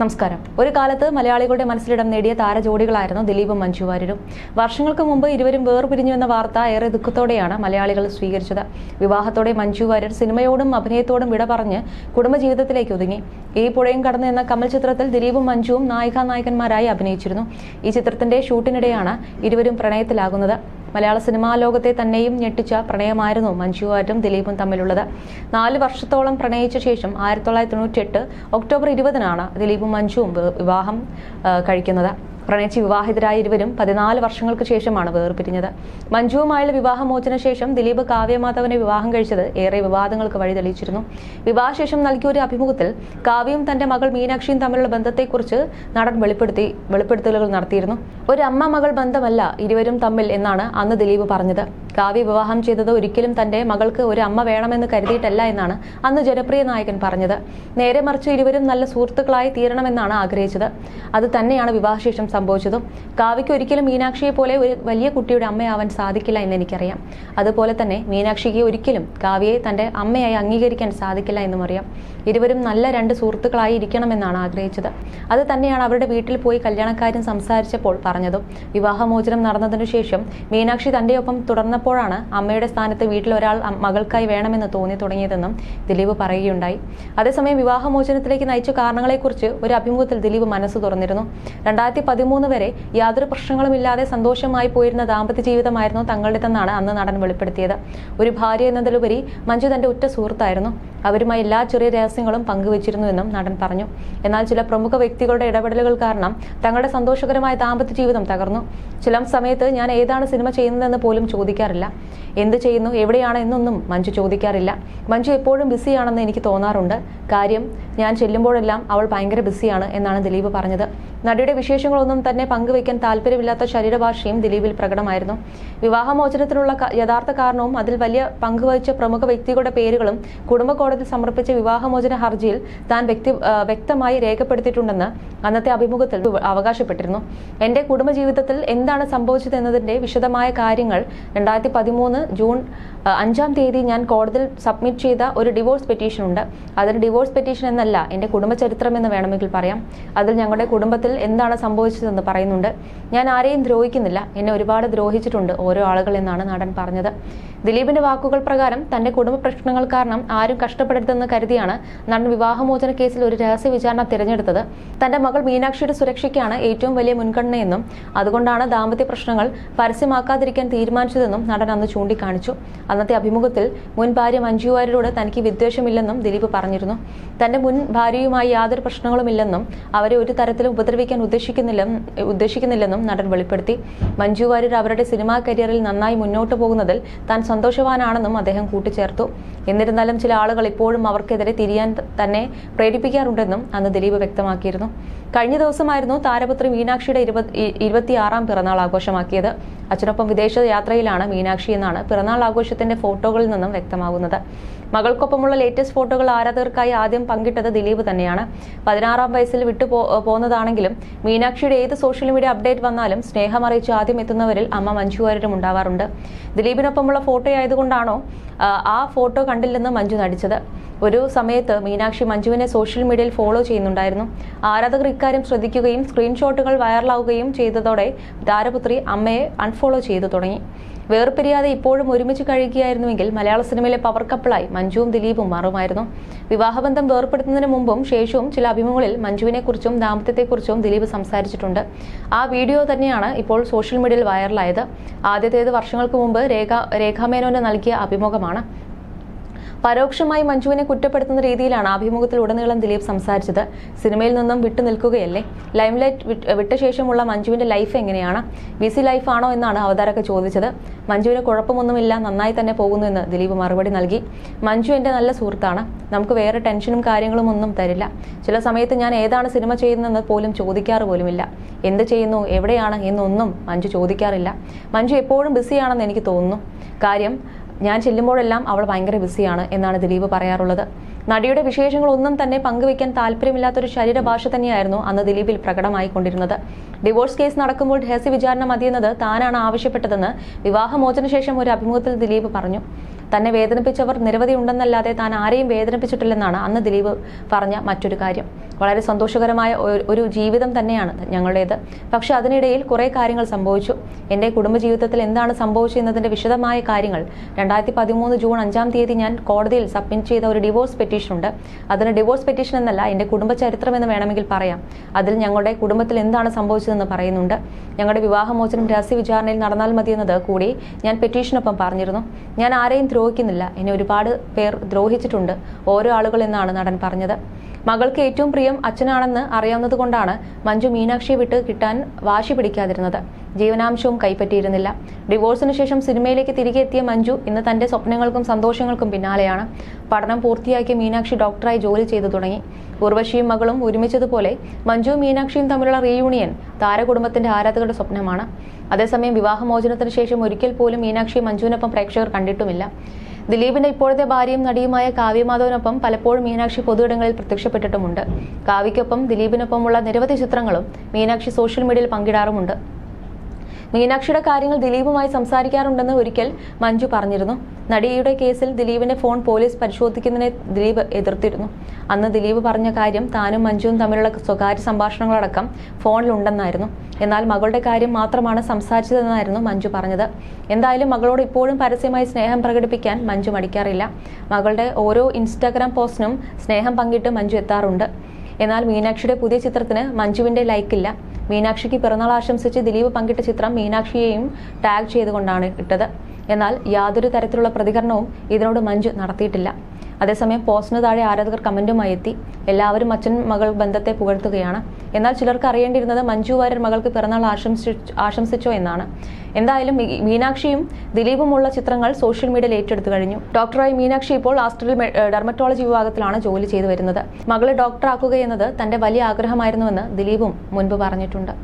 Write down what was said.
നമസ്കാരം. ഒരു കാലത്ത് മലയാളികളുടെ മനസ്സിലിടം നേടിയ താരജോഡികളായിരുന്നു ദിലീപും മഞ്ജു വാര്യരും. വർഷങ്ങൾക്ക് മുമ്പ് ഇരുവരും വേർപിരിഞ്ഞു എന്ന വാർത്ത ഏറെ ദുഃഖത്തോടെയാണ് മലയാളികൾ സ്വീകരിച്ചത്. വിവാഹത്തോടെ മഞ്ജു വാര്യർ സിനിമയോടും അഭിനയത്തോടും വിട പറഞ്ഞ് കുടുംബജീവിതത്തിലേക്ക് ഒതുങ്ങി. ഈ പുഴയും കടന്ന് എന്ന കമൽ ചിത്രത്തിൽ ദിലീപും മഞ്ജുവും നായികാനായകന്മാരായി അഭിനയിച്ചിരുന്നു. ഈ ചിത്രത്തിന്റെ ഷൂട്ടിനിടെയാണ് ഇരുവരും പ്രണയത്തിലാകുന്നത്. മലയാള സിനിമാ ലോകത്തെ തന്നെയും ഞെട്ടിച്ച പ്രണയമായിരുന്നു മഞ്ജു വാര്യരും ദിലീപും തമ്മിലുള്ളത്. 4 വർഷത്തോളം പ്രണയിച്ച ശേഷം 1998 ഒക്ടോബർ 20-നാണ് ദിലീപും മഞ്ജുവും വിവാഹം കഴിക്കുന്നത്. പ്രണയിച്ച് വിവാഹിതരായ ഇരുവരും 14 വർഷങ്ങൾക്ക് ശേഷമാണ് വേർപിരിഞ്ഞത്. മഞ്ജുവുമായുള്ള വിവാഹമോചന ശേഷം ദിലീപ് കാവ്യമാധവനെ വിവാഹം കഴിച്ചത് ഏറെ വിവാദങ്ങൾക്ക് വഴിതെളിച്ചിരുന്നു. വിവാഹശേഷം നൽകിയ ഒരു അഭിമുഖത്തിൽ കാവ്യയും തന്റെ മകൾ മീനാക്ഷിയും തമ്മിലുള്ള ബന്ധത്തെക്കുറിച്ച് നടൻ വെളിപ്പെടുത്തലുകൾ നടത്തിയിരുന്നു. ഒരു അമ്മ മകൾ ബന്ധമല്ല ഇരുവരും തമ്മിൽ എന്നാണ് അന്ന് ദിലീപ് പറഞ്ഞത്. കാവ്യ വിവാഹം ചെയ്തത് ഒരിക്കലും തന്റെ മകൾക്ക് ഒരു അമ്മ വേണമെന്ന് കരുതിയിട്ടല്ല എന്നാണ് അന്ന് ജനപ്രിയ നായകൻ പറഞ്ഞത്. നേരെ മറിച്ച് ഇരുവരും നല്ല സുഹൃത്തുക്കളായി തീരണമെന്നാണ് ആഗ്രഹിച്ചത്. അത് തന്നെയാണ് വിവാഹശേഷം സംഭവിച്ചതും. കാവ്യയ്ക്ക് ഒരിക്കലും മീനാക്ഷിയെ പോലെ ഒരു വലിയ കുട്ടിയുടെ അമ്മയാവാൻ സാധിക്കില്ല എന്ന് എനിക്കറിയാം. അതുപോലെ തന്നെ മീനാക്ഷിക്ക് ഒരിക്കലും കാവ്യയെ തന്റെ അമ്മയായി അംഗീകരിക്കാൻ സാധിക്കില്ല എന്നും അറിയാം. ഇരുവരും നല്ല 2 സുഹൃത്തുക്കളായി ഇരിക്കണമെന്നാണ് ആഗ്രഹിച്ചത്. അത് തന്നെയാണ് അവരുടെ വീട്ടിൽ പോയി കല്യാണക്കാര്യം സംസാരിച്ചപ്പോൾ പറഞ്ഞതും. വിവാഹമോചനം നടന്നതിനു ശേഷം മീനാക്ഷി തന്റെ ഒപ്പം തുടർന്നപ്പോഴാണ് അമ്മയുടെ സ്ഥാനത്ത് വീട്ടിൽ ഒരാൾ മകൾക്കായി വേണമെന്ന് തോന്നി തുടങ്ങിയതെന്നും ദിലീപ് പറയുകയുണ്ടായി. അതേസമയം വിവാഹമോചനത്തിലേക്ക് നയിച്ച കാരണങ്ങളെക്കുറിച്ച് ഒരു അഭിമുഖത്തിൽ ദിലീപ് മനസ്സ് തുറന്നിരുന്നു. 2013 വരെ യാതൊരു പ്രശ്നങ്ങളുമില്ലാതെ സന്തോഷമായി പോയിരുന്ന ദാമ്പത്യ ജീവിതമായിരുന്നു തങ്ങളുടേതെന്നാണ് അന്ന് നടൻ വെളിപ്പെടുത്തിയത്. ഒരു ഭാര്യ എന്നതിലുപരി മഞ്ജു തന്റെ ഉറ്റ സുഹൃത്തായിരുന്നു. അവരുമായി എല്ലാ ചെറിയ രഹസ്യങ്ങളും പങ്കുവച്ചിരുന്നുവെന്നും നടൻ പറഞ്ഞു. എന്നാൽ ചില പ്രമുഖ വ്യക്തികളുടെ ഇടപെടലുകൾ കാരണം തങ്ങളുടെ സന്തോഷകരമായ ദാമ്പത്യ ജീവിതം തകർന്നു. ചില സമയത്ത് ഞാൻ ഏതാണ് സിനിമ ചെയ്യുന്നതെന്ന് പോലും ചോദിക്കാറില്ല. എന്ത് ചെയ്യുന്നു, എവിടെയാണ് എന്നൊന്നും മഞ്ജു ചോദിക്കാറില്ല. മഞ്ജു എപ്പോഴും ബിസിയാണെന്ന് എനിക്ക് തോന്നാറുണ്ട്. കാര്യം ഞാൻ ചെല്ലുമ്പോഴെല്ലാം അവൾ ഭയങ്കര ബിസിയാണ് എന്നാണ് ദിലീപ് പറഞ്ഞത്. നടിയുടെ വിശേഷങ്ങളൊന്നും തന്നെ പങ്കുവയ്ക്കാൻ താല്പര്യമില്ലാത്ത ശരീരഭാഷയും ദിലീപിൽ പ്രകടമായിരുന്നു. വിവാഹമോചനത്തിനുള്ള യഥാർത്ഥ കാരണവും അതിൽ വലിയ പങ്കുവഹിച്ച പ്രമുഖ വ്യക്തികളുടെ പേരുകളും കുടുംബ കോടതിയിൽ സമർപ്പിച്ച വിവാഹമോചന ഹർജിയിൽ താൻ വ്യക്തമായി രേഖപ്പെടുത്തിയിട്ടുണ്ടെന്ന് അന്നത്തെ അഭിമുഖത്തിൽ അവകാശപ്പെട്ടിരുന്നു. എന്റെ കുടുംബജീവിതത്തിൽ എന്താണ് സംഭവിച്ചത് എന്നതിന്റെ വിശദമായ കാര്യങ്ങൾ 2013 ജൂൺ 5-ാം തീയതി ഞാൻ കോടതിയിൽ സബ്മിറ്റ് ചെയ്ത ഒരു ഡിവോഴ്സ് പെറ്റീഷൻ ഉണ്ട്. അതിന് ഡിവോഴ്സ് പെറ്റീഷൻ എന്നല്ല, എന്റെ കുടുംബചരിത്രം എന്ന് വേണമെങ്കിൽ പറയാം. അതിൽ ഞങ്ങളുടെ കുടുംബത്തിൽ എന്താണ് സംഭവിച്ചതെന്ന് പറയുന്നുണ്ട്. ഞാൻ ആരെയും ദ്രോഹിക്കുന്നില്ല. എന്നെ ഒരുപാട് ദ്രോഹിച്ചിട്ടുണ്ട് ഓരോ ആളുകൾ എന്നാണ് നടൻ പറഞ്ഞത്. ദിലീപിന്റെ വാക്കുകൾ പ്രകാരം തന്റെ കുടുംബ പ്രശ്നങ്ങൾ കാരണം ആരും കഷ്ടപ്പെടരുതെന്ന് കരുതിയാണ് നടൻ വിവാഹമോചന കേസിൽ ഒരു രഹസ്യ വിചാരണ തിരഞ്ഞെടുത്തത്. തന്റെ മകൾ മീനാക്ഷിയുടെ സുരക്ഷയ്ക്കാണ് ഏറ്റവും വലിയ മുൻഗണനയെന്നും അതുകൊണ്ടാണ് ദാമ്പത്യ പ്രശ്നങ്ങൾ പരസ്യമാക്കാതിരിക്കാൻ തീരുമാനിച്ചതെന്നും നടൻ അന്ന് ചൂണ്ടിക്കാണിച്ചു. അന്നത്തെ അഭിമുഖത്തിൽ മുൻ ഭാര്യ മഞ്ജു വാര്യരോട് തനിക്ക് വിദ്വേഷമില്ലെന്നും ദിലീപ് പറഞ്ഞിരുന്നു. തന്റെ മുൻ ഭാര്യയുമായി യാതൊരു പ്രശ്നങ്ങളുമില്ലെന്നും അവരെ ഒരു തരത്തിലും ഉപദ്രവിക്കാൻ ഉദ്ദേശിക്കുന്നില്ലെന്നും നടൻ വെളിപ്പെടുത്തി. മഞ്ജു വാര്യർ അവരുടെ സിനിമാ കരിയറിൽ നന്നായി മുന്നോട്ട് പോകുന്നതിൽ താൻ സന്തോഷവാനാണെന്നും അദ്ദേഹം കൂട്ടിച്ചേർത്തു. എന്നിരുന്നാലും ചില ആളുകൾ ഇപ്പോഴും അവർക്കെതിരെ തിരിയാൻ തന്നെ പ്രേരിപ്പിക്കാറുണ്ടെന്നും അന്ന് ദിലീപ് വ്യക്തമാക്കിയിരുന്നു. കഴിഞ്ഞ ദിവസമായിരുന്നു താരപുത്രി മീനാക്ഷിയുടെ 26-ാം പിറന്നാൾ ആഘോഷമാക്കിയത്. അച്ഛനൊപ്പം വിദേശ യാത്രയിലാണ് മീനാക്ഷി എന്നാണ് പിറന്നാൾ ആഘോഷത്തിന്റെ ഫോട്ടോകളിൽ നിന്നും വ്യക്തമാകുന്നത്. മകൾക്കൊപ്പമുള്ള ലേറ്റസ്റ്റ് ഫോട്ടോകൾ ആരാധകർക്കായി ആദ്യം പങ്കിട്ടത് ദിലീപ് തന്നെയാണ്. 16-ാം വയസ്സിൽ പോന്നതാണെങ്കിലും മീനാക്ഷിയുടെ ഏത് സോഷ്യൽ മീഡിയ അപ്ഡേറ്റ് വന്നാലും സ്നേഹമറിയിച്ച് ആദ്യം എത്തുന്നവരിൽ അമ്മ മഞ്ജു വാര്യരും ഉണ്ടാവാറുണ്ട്. ദിലീപിനൊപ്പമുള്ള ഫോട്ടോയായതുകൊണ്ടാണോ ആ ഫോട്ടോ കണ്ടില്ലെന്ന് മഞ്ജു നടിച്ചത്? ഒരു സമയത്ത് മീനാക്ഷി മഞ്ജുവിനെ സോഷ്യൽ മീഡിയയിൽ ഫോളോ ചെയ്യുന്നുണ്ടായിരുന്നു. ആരാധകർ ഇക്കാര്യം ശ്രദ്ധിക്കുകയും സ്ക്രീൻഷോട്ടുകൾ വൈറലാവുകയും ചെയ്തതോടെ താരപുത്രി അമ്മയെ അൺഫോളോ ചെയ്തു തുടങ്ങി. വേർപിരിയാതെ ഇപ്പോഴും ഒരുമിച്ച് കഴിയുകയായിരുന്നുവെങ്കിൽ മലയാള സിനിമയിലെ പവർ കപ്പിളായി മഞ്ജുവും ദിലീപും മാറുമായിരുന്നു. വിവാഹബന്ധം വേർപ്പെടുത്തുന്നതിന് മുമ്പും ശേഷവും ചില അഭിമുഖങ്ങളിൽ മഞ്ജുവിനെക്കുറിച്ചും ദാമ്പത്യത്തെക്കുറിച്ചും ദിലീപ് സംസാരിച്ചിട്ടുണ്ട്. ആ വീഡിയോ തന്നെയാണ് ഇപ്പോൾ സോഷ്യൽ മീഡിയയിൽ വൈറലായത്. ആദ്യത്തേത് വർഷങ്ങൾക്ക് മുമ്പ് രേഖാമേനോന് നൽകിയ അഭിമുഖമാണ്. പരോക്ഷമായി മഞ്ജുവിനെ കുറ്റപ്പെടുത്തുന്ന രീതിയിലാണ് അഭിമുഖത്തിലുടനീളം ദിലീപ് സംസാരിച്ചത്. സിനിമയിൽ നിന്നും വിട്ടു നിൽക്കുകയല്ലേ? ലൈംലൈറ്റ് വിട്ട ശേഷമുള്ള മഞ്ജുവിന്റെ ലൈഫ് എങ്ങനെയാണ്? ബിസി ലൈഫാണോ എന്നാണ് അവതാരക ചോദിച്ചത്. മഞ്ജുവിന് കുഴപ്പമൊന്നുമില്ല, നന്നായി തന്നെ പോകുന്നു എന്ന് ദിലീപ് മറുപടി നൽകി. മഞ്ജു എന്റെ നല്ല സുഹൃത്താണ്. നമുക്ക് വേറെ ടെൻഷനും കാര്യങ്ങളും ഒന്നും തരില്ല. ചില സമയത്ത് ഞാൻ ഏതാണ് സിനിമ ചെയ്യുന്നതെന്ന് പോലും ചോദിക്കാറ് പോലുമില്ല. എന്ത് ചെയ്യുന്നു, എവിടെയാണ് എന്നൊന്നും മഞ്ജു ചോദിക്കാറില്ല. മഞ്ജു എപ്പോഴും ബിസിയാണെന്ന് എനിക്ക് തോന്നുന്നു. കാര്യം ഞാൻ ചെല്ലുമ്പോഴെല്ലാം അവൾ ഭയങ്കര ബിസിയാണ് എന്നാണ് ദിലീപ് പറയാറുള്ളത്. നടിയുടെ വിശേഷങ്ങളൊന്നും തന്നെ പങ്കുവയ്ക്കാൻ താല്പര്യമില്ലാത്തൊരു ശരീരഭാഷ തന്നെയായിരുന്നു അന്ന് ദിലീപിൽ പ്രകടമായിക്കൊണ്ടിരുന്നത്. ഡിവോഴ്സ് കേസ് നടക്കുമ്പോൾ രഹസ്യ വിചാരണ മതിയെന്നത് താനാണ് ആവശ്യപ്പെട്ടതെന്ന് വിവാഹമോചന ശേഷം ഒരു അഭിമുഖത്തിൽ ദിലീപ് പറഞ്ഞു. തന്നെ വേദനിപ്പിച്ചവർ നിരവധി ഉണ്ടെന്നല്ലാതെ താൻ ആരെയും വേദനിപ്പിച്ചിട്ടില്ലെന്നാണ് അന്ന് ദിലീപ് പറഞ്ഞ മറ്റൊരു കാര്യം. വളരെ സന്തോഷകരമായ ഒരു ജീവിതം തന്നെയാണ് ഞങ്ങളുടേത്. പക്ഷെ അതിനിടയിൽ കുറേ കാര്യങ്ങൾ സംഭവിച്ചു. എൻ്റെ കുടുംബജീവിതത്തിൽ എന്താണ് സംഭവിച്ചതെന്നതിൻ്റെ വിശദമായ കാര്യങ്ങൾ 2013 ജൂൺ 5-ാം തീയതി ഞാൻ കോടതിയിൽ സബ്മിറ്റ് ചെയ്ത ഒരു ഡിവോഴ്സ് പെറ്റീഷൻ ഉണ്ട്. അതിന് ഡിവോഴ്സ് പെറ്റീഷൻ എന്നല്ല, എൻ്റെ കുടുംബ ചരിത്രം എന്ന് വേണമെങ്കിൽ പറയാം. അതിൽ ഞങ്ങളുടെ കുടുംബത്തിൽ എന്താണ് സംഭവിച്ചതെന്ന് പറയുന്നുണ്ട്. ഞങ്ങളുടെ വിവാഹമോചനം രഹസ്യ വിചാരണയിൽ നടന്നാൽ മതിയെന്നത് കൂടി ഞാൻ പെറ്റീഷനൊപ്പം പറഞ്ഞിരുന്നു. ഞാൻ ആരെയും ദ്രോഹിക്കുന്നില്ല, എന്നെ ഒരുപാട് പേർ ദ്രോഹിച്ചിട്ടുണ്ട്, ഓരോ ആളുകൾ എന്നാണ് നടൻ പറഞ്ഞത്. മകൾക്ക് ഏറ്റവും പ്രിയം അച്ഛനാണെന്ന് അറിയാവുന്നതുകൊണ്ടാണ് മഞ്ജു മീനാക്ഷിയെ വിട്ട് കിട്ടാൻ വാശി പിടിക്കാതിരുന്നത്. ജീവനാംശവും കൈപ്പറ്റിയിരുന്നില്ല. ഡിവോഴ്സിന് ശേഷം സിനിമയിലേക്ക് തിരികെ എത്തിയ മഞ്ജു ഇന്ന് തന്റെ സ്വപ്നങ്ങൾക്കും സന്തോഷങ്ങൾക്കും പിന്നാലെയാണ്. പഠനം പൂർത്തിയാക്കിയ മീനാക്ഷി ഡോക്ടറായി ജോലി ചെയ്തു തുടങ്ങി. ഉർവശിയും മകളും ഒരുമിച്ചതുപോലെ മഞ്ജുവും മീനാക്ഷിയും തമ്മിലുള്ള റീയൂണിയൻ താരകുടുംബത്തിന്റെ ആരാധകരുടെ സ്വപ്നമാണ്. അതേസമയം വിവാഹമോചനത്തിന് ശേഷം ഒരിക്കൽ പോലും മീനാക്ഷി മഞ്ജുവിനൊപ്പം പ്രേക്ഷകർ കണ്ടിട്ടുമില്ല. ദിലീപിന്റെ ഇപ്പോഴത്തെ ഭാര്യയും നടിയുമായ കാവ്യ മാധവനൊപ്പം പലപ്പോഴും മീനാക്ഷി പൊതുയിടങ്ങളിൽ പ്രത്യക്ഷപ്പെട്ടിട്ടുമുണ്ട്. കാവ്യയ്ക്കൊപ്പം ദിലീപിനൊപ്പമുള്ള നിരവധി ചിത്രങ്ങളും മീനാക്ഷി സോഷ്യൽ മീഡിയയിൽ പങ്കിടാറുമുണ്ട്. മീനാക്ഷിയുടെ കാര്യങ്ങൾ ദിലീപുമായി സംസാരിക്കാറുണ്ടെന്ന് ഒരിക്കൽ മഞ്ജു പറഞ്ഞിരുന്നു. നടിയുടെ കേസിൽ ദിലീപിന്റെ ഫോൺ പോലീസ് പരിശോധിക്കുന്നതിനെ ദിലീപ് എതിർത്തിരുന്നു. അന്ന് ദിലീപ് പറഞ്ഞ കാര്യം താനും മഞ്ജുവും തമ്മിലുള്ള സ്വകാര്യ സംഭാഷണങ്ങളടക്കം ഫോണിലുണ്ടെന്നായിരുന്നു. എന്നാൽ മകളുടെ കാര്യം മാത്രമാണ് സംസാരിച്ചതെന്നായിരുന്നു മഞ്ജു പറഞ്ഞത്. എന്തായാലും മകളോട് ഇപ്പോഴും പരസ്യമായി സ്നേഹം പ്രകടിപ്പിക്കാൻ മഞ്ജു മടിക്കാറില്ല. മകളുടെ ഓരോ ഇൻസ്റ്റാഗ്രാം പോസ്റ്റിനും സ്നേഹം പങ്കിട്ട് മഞ്ജു എത്താറുണ്ട്. എന്നാൽ മീനാക്ഷിയുടെ പുതിയ ചിത്രത്തിന് മഞ്ജുവിന്റെ ലൈക്കില്ല. മീനാക്ഷിക്ക് പിറന്നാൾ ആശംസിച്ച് ദിലീപ് പങ്കിട്ട ചിത്രം മീനാക്ഷിയെയും ടാഗ് ചെയ്തുകൊണ്ടാണ് ഇട്ടത്. എന്നാൽ യാതൊരു തരത്തിലുള്ള പ്രതികരണവും ഇതിനോട് മഞ്ജു നടത്തിയിട്ടില്ല. അതേസമയം പോസ്റ്റിന് താഴെ ആരാധകർ കമന്റുമായി എത്തി. എല്ലാവരും അച്ഛൻ മകൾ ബന്ധത്തെ പുകഴ്ത്തുകയാണ്. എന്നാൽ ചിലർക്ക് അറിയേണ്ടിയിരുന്നത് മഞ്ജു വാര്യർ മകൾക്ക് പിറന്നാൾ ആശംസിച്ചോ എന്നാണ്. എന്തായാലും മീനാക്ഷിയും ദിലീപുമുള്ള ചിത്രങ്ങൾ സോഷ്യൽ മീഡിയയിൽ ഏറ്റെടുത്തു കഴിഞ്ഞു. ഡോക്ടറായി മീനാക്ഷി ഇപ്പോൾ ആസ്ട്രൽ ഡെർമറ്റോളജി വിഭാഗത്തിലാണ് ജോലി ചെയ്തു വരുന്നത്. മകളെ ഡോക്ടറാക്കുകയെന്നത് തന്റെ വലിയ ആഗ്രഹമായിരുന്നുവെന്ന് ദിലീപും മുൻപ് പറഞ്ഞിട്ടുണ്ട്.